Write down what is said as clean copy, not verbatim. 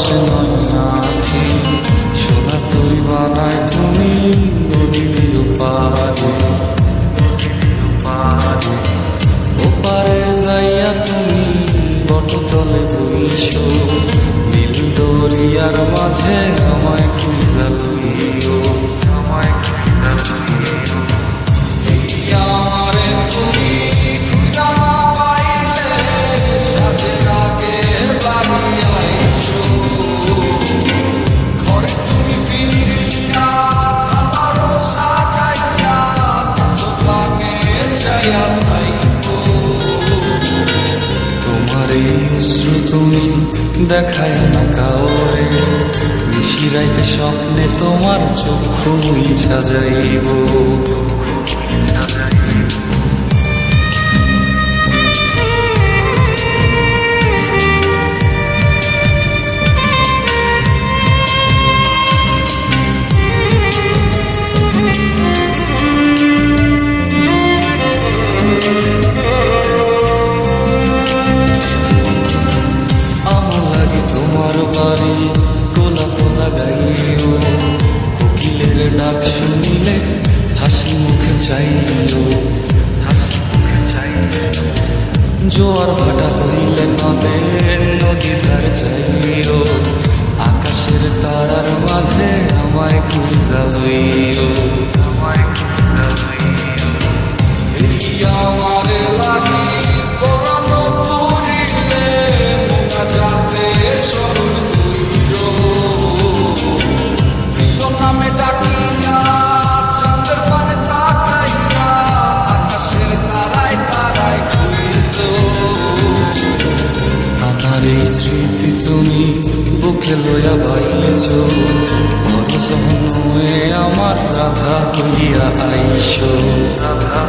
ভালোবাসে নয় নাকি সোনা তরি বানায় তুমি নদীর পারে ওপারে যাইয়া তুমি বটতলে বইছো নীল দরিয়ার মাঝে আমায় খুঁজা লইও আমারে তুমি খুঁজা না পাইলে সাজের আগে বাড়ি আইছো ঘরে তুমি ফিরিয়া খাবারও সাজাইয়া কত ভাঙে যাইয়া থাইকো তোমার এই অশ্রু তুমি দেখায় না কাউরে নিশিরাইতে স্বপ্নে তোমার চক্ষু মুইছা যাইব তোমার বাড়ি গোলাপ লাগাইও কোকিলের ডাক শুনিলে হাসি মুখে চাইও জোয়ার ভাটা হইলে নদী ধার চাইও আকাশের তারার মাঝে আমায় খুঁজা লইও আমারে লাগি পরানো পুরিলে মোনা যাতে স্মরণ কইর প্রিয় নামে ডাকিয়া চাঁদের পানে তাকাইয়া আকাশের তারায় তারায় খুঁজ আমার এই স্মৃতি তুমি বুকে লইয়া বাইছ বড় সহন আমার রাধা হইয়া আইস রাধা